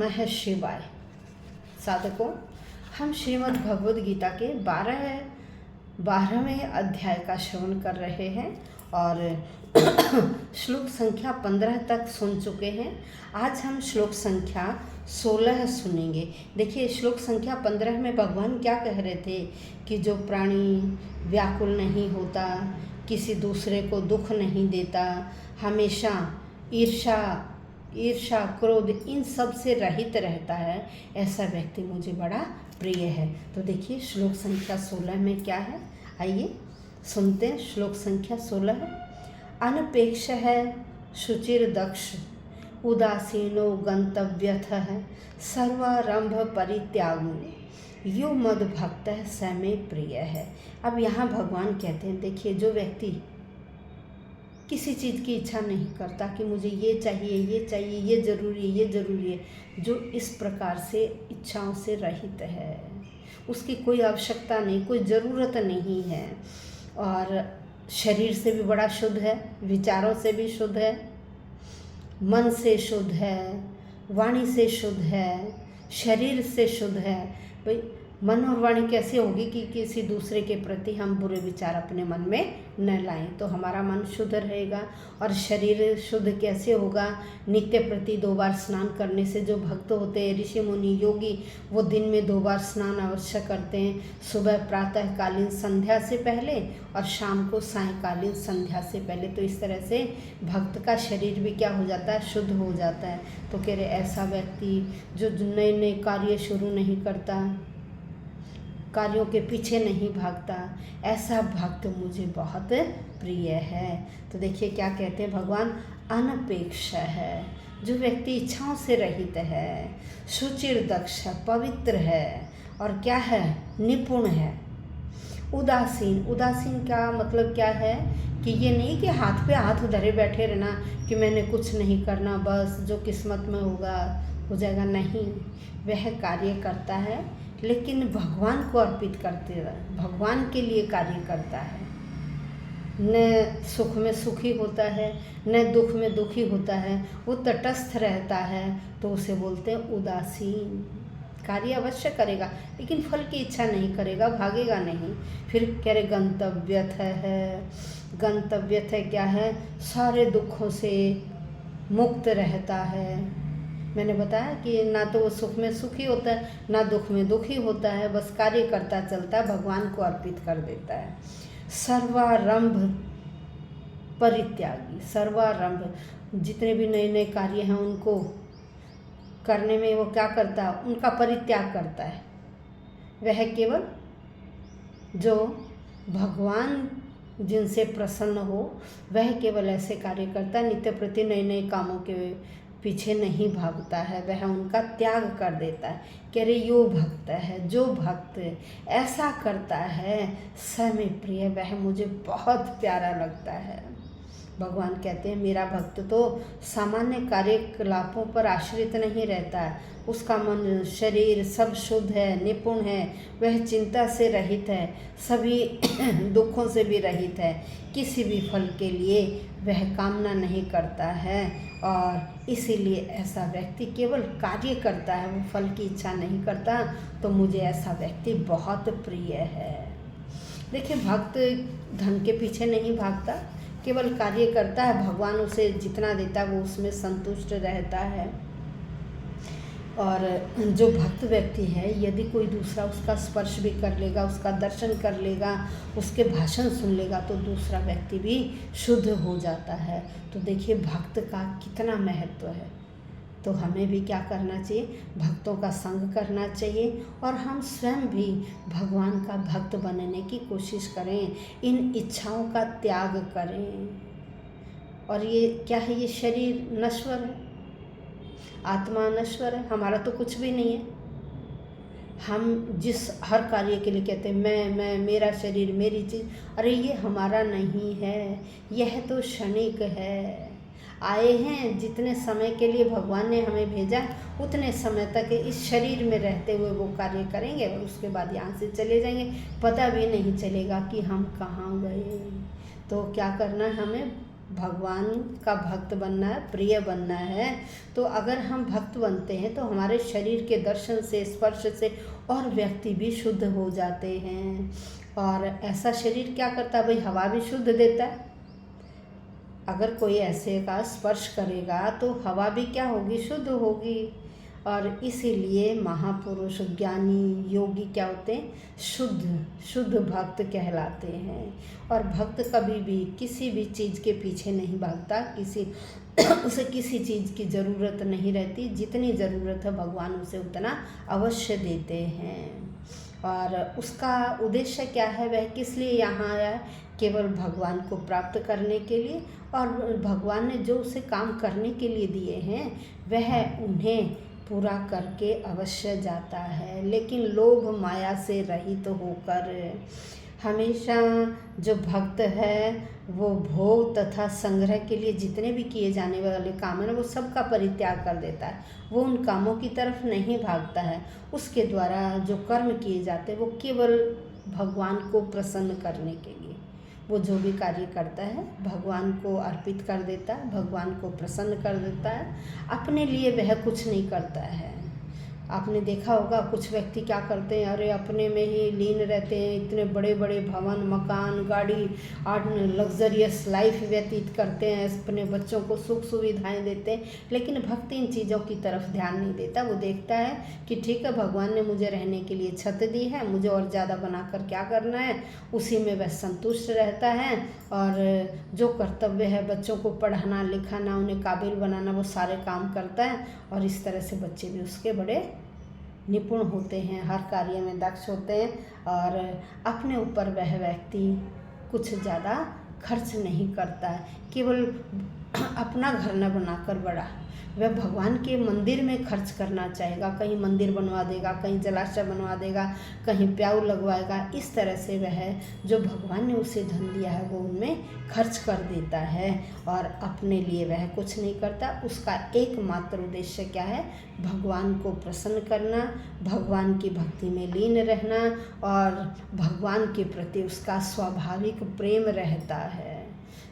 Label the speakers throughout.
Speaker 1: नमः शिवाय। साधकों, हम श्रीमद् भगवद गीता के 12वें अध्याय का श्रवण कर रहे हैं और श्लोक संख्या 15 तक सुन चुके हैं। आज हम श्लोक संख्या 16 सुनेंगे। देखिए, श्लोक संख्या 15 में भगवान क्या कह रहे थे कि जो प्राणी व्याकुल नहीं होता, किसी दूसरे को दुख नहीं देता, हमेशा ईर्ष्या क्रोध इन सब से रहित रहता है, ऐसा व्यक्ति मुझे बड़ा प्रिय है। तो देखिए श्लोक संख्या 16 में क्या है, आइए सुनते हैं। श्लोक संख्या 16 है, अनपेक्ष है शुचिर दक्ष, उदासीनो गंतव्यथ, सर्वारंभ परित्यागो, यो मद भक्त स मे प्रिय है। अब यहाँ भगवान कहते हैं, देखिए जो व्यक्ति किसी चीज़ की इच्छा नहीं करता कि मुझे ये चाहिए, ये चाहिए, ये ज़रूरी है, ये ज़रूरी है, जो इस प्रकार से इच्छाओं से रहित है, उसकी कोई आवश्यकता नहीं, कोई ज़रूरत नहीं है, और शरीर से भी बड़ा शुद्ध है, विचारों से भी शुद्ध है, मन से शुद्ध है, वाणी से शुद्ध है, शरीर से शुद्ध है। भाई मन और वाणी कैसे होगी कि किसी दूसरे के प्रति हम बुरे विचार अपने मन में न लाएं, तो हमारा मन शुद्ध रहेगा। और शरीर शुद्ध कैसे होगा, नित्य प्रति 2 बार स्नान करने से। जो भक्त होते हैं, ऋषि मुनि योगी, वो दिन में 2 बार स्नान अवश्य करते हैं, सुबह प्रातःकालीन संध्या से पहले और शाम को सायंकालीन संध्या से पहले। तो इस तरह से भक्त का शरीर भी क्या हो जाता है, शुद्ध हो जाता है। तो कह रहे ऐसा व्यक्ति जो नए नए कार्य शुरू नहीं करता, कार्यों के पीछे नहीं भागता, ऐसा भक्त मुझे बहुत प्रिय है। तो देखिए क्या कहते हैं भगवान, अनपेक्ष है, जो व्यक्ति इच्छाओं से रहित है, शुचिर दक्ष है, पवित्र है, और क्या है, निपुण है। उदासीन का मतलब क्या है कि ये नहीं कि हाथ पे हाथ धरे बैठे रहना कि मैंने कुछ नहीं करना, बस जो किस्मत में होगा हो जाएगा। नहीं, वह कार्य करता है लेकिन भगवान को अर्पित करते रहे, भगवान के लिए कार्य करता है। न सुख में सुखी होता है, न दुख में दुखी होता है, वो तटस्थ रहता है, तो उसे बोलते हैं उदासीन। कार्य अवश्य करेगा लेकिन फल की इच्छा नहीं करेगा, भागेगा नहीं। फिर कह रहे गंतव्यथ है। गंतव्यथ है क्या है, सारे दुखों से मुक्त रहता है। मैंने बताया कि ना तो वो सुख में सुखी होता है, ना दुख में दुखी होता है, बस कार्य करता चलता है, भगवान को अर्पित कर देता है। सर्वारंभ परित्यागी, सर्वारंभ जितने भी नए नए कार्य हैं उनको करने में वो क्या करता है, उनका परित्याग करता है। वह केवल जो भगवान जिनसे प्रसन्न हो, वह केवल ऐसे कार्य करता है, नित्य प्रति नए नए कामों के पीछे नहीं भागता है, वह उनका त्याग कर देता है। कह रहे यो भक्त है, जो भक्त ऐसा करता है, स मे प्रिय, वह मुझे बहुत प्यारा लगता है। भगवान कहते हैं मेरा भक्त तो सामान्य कार्यकलापों पर आश्रित नहीं रहता है, उसका मन शरीर सब शुद्ध है, निपुण है, वह चिंता से रहित है, सभी दुखों से भी रहित है, किसी भी फल के लिए वह कामना नहीं करता है, और इसीलिए ऐसा व्यक्ति केवल कार्य करता है, वो फल की इच्छा नहीं करता। तो मुझे ऐसा व्यक्ति बहुत प्रिय है। देखिए भक्त धन के पीछे नहीं भागता, केवल कार्य करता है, भगवान उसे जितना देता है वो उसमें संतुष्ट रहता है। और जो भक्त व्यक्ति है, यदि कोई दूसरा उसका स्पर्श भी कर लेगा, उसका दर्शन कर लेगा, उसके भाषण सुन लेगा, तो दूसरा व्यक्ति भी शुद्ध हो जाता है। तो देखिए भक्त का कितना महत्व है। तो हमें भी क्या करना चाहिए, भक्तों का संग करना चाहिए, और हम स्वयं भी भगवान का भक्त बनने की कोशिश करें, इन इच्छाओं का त्याग करें। और ये क्या है, ये शरीर नश्वर है, आत्मा नश्वर है, हमारा तो कुछ भी नहीं है। हम जिस हर कार्य के लिए कहते हैं मैं, मेरा शरीर, मेरी चीज़, अरे ये हमारा नहीं है, यह तो क्षणिक है। आए हैं जितने समय के लिए भगवान ने हमें भेजा, उतने समय तक इस शरीर में रहते हुए वो कार्य करेंगे, और उसके बाद यहाँ से चले जाएंगे, पता भी नहीं चलेगा कि हम कहाँ गए। तो क्या करना है, हमें भगवान का भक्त बनना है, प्रिय बनना है, तो अगर हम भक्त बनते हैं तो हमारे शरीर के दर्शन से, स्पर्श से और व्यक्ति भी शुद्ध हो जाते हैं। और ऐसा शरीर क्या करता है भाई, हवा भी शुद्ध देता है। अगर कोई ऐसे का स्पर्श करेगा तो हवा भी क्या होगी, शुद्ध होगी। और इसीलिए महापुरुष, ज्ञानी, योगी क्या होते हैं, शुद्ध भक्त कहलाते हैं। और भक्त कभी भी किसी भी चीज़ के पीछे नहीं भागता, उसे किसी चीज़ की ज़रूरत नहीं रहती। जितनी ज़रूरत है भगवान उसे उतना अवश्य देते हैं। और उसका उद्देश्य क्या है, वह किस लिए यहाँ आया है, केवल भगवान को प्राप्त करने के लिए। और भगवान ने जो उसे काम करने के लिए दिए हैं वह उन्हें पूरा करके अवश्य जाता है। लेकिन लोभ माया से रहित होकर हमेशा जो भक्त है वो भोग तथा संग्रह के लिए जितने भी किए जाने वाले काम है ना, वो सबका परित्याग कर देता है। वो उन कामों की तरफ नहीं भागता है। उसके द्वारा जो कर्म किए जाते हैं वो केवल भगवान को प्रसन्न करने के लिए, वो जो भी कार्य करता है भगवान को अर्पित कर देता है, भगवान को प्रसन्न कर देता है। अपने लिए वह कुछ नहीं करता है। आपने देखा होगा कुछ व्यक्ति क्या करते हैं, अरे अपने में ही लीन रहते हैं, इतने बड़े बड़े भवन, मकान, गाड़ी और लग्जरियस लाइफ व्यतीत करते हैं, अपने बच्चों को सुख सुविधाएं देते हैं, लेकिन भक्त इन चीज़ों की तरफ ध्यान नहीं देता। वो देखता है कि ठीक है, भगवान ने मुझे रहने के लिए छत दी है, मुझे और ज़्यादा बनाकर क्या करना है, उसी में वह संतुष्ट रहता है। और जो कर्तव्य है, बच्चों को पढ़ाना लिखाना, उन्हें काबिल बनाना, वो सारे काम करता है। और इस तरह से बच्चे भी उसके बड़े निपुण होते हैं, हर कार्य में दक्ष होते हैं। और अपने ऊपर वह व्यक्ति कुछ ज़्यादा खर्च नहीं करता है, केवल अपना घर न बनाकर बड़ा वह भगवान के मंदिर में खर्च करना चाहेगा। कहीं मंदिर बनवा देगा, कहीं जलाशय बनवा देगा, कहीं प्याऊ लगवाएगा। इस तरह से वह जो भगवान ने उसे धन दिया है वो उनमें खर्च कर देता है और अपने लिए वह कुछ नहीं करता। उसका एकमात्र उद्देश्य क्या है, भगवान को प्रसन्न करना, भगवान की भक्ति में लीन रहना और भगवान के प्रति उसका स्वाभाविक प्रेम रहता है।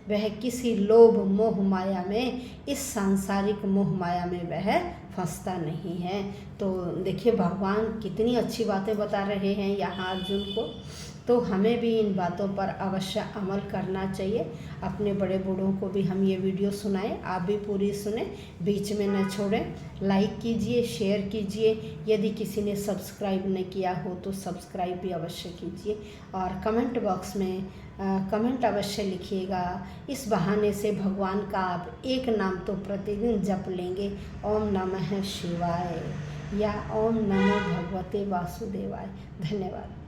Speaker 1: वह किसी लोभ मोह माया में, इस सांसारिक मोह माया में वह फंसता नहीं है। तो देखिए भगवान कितनी अच्छी बातें बता रहे हैं यहाँ अर्जुन को। तो हमें भी इन बातों पर अवश्य अमल करना चाहिए। अपने बड़े बूढ़ों को भी हम ये वीडियो सुनाएं, आप भी पूरी सुने, बीच में न छोड़ें। लाइक कीजिए, शेयर कीजिए। यदि किसी ने सब्सक्राइब नहीं किया हो तो सब्सक्राइब भी अवश्य कीजिए और कमेंट बॉक्स में कमेंट अवश्य लिखिएगा। इस बहाने से भगवान का आप एक नाम तो प्रतिदिन जप लेंगे, ओम नमः शिवाय या ओम नमो भगवते वासुदेवाय। धन्यवाद।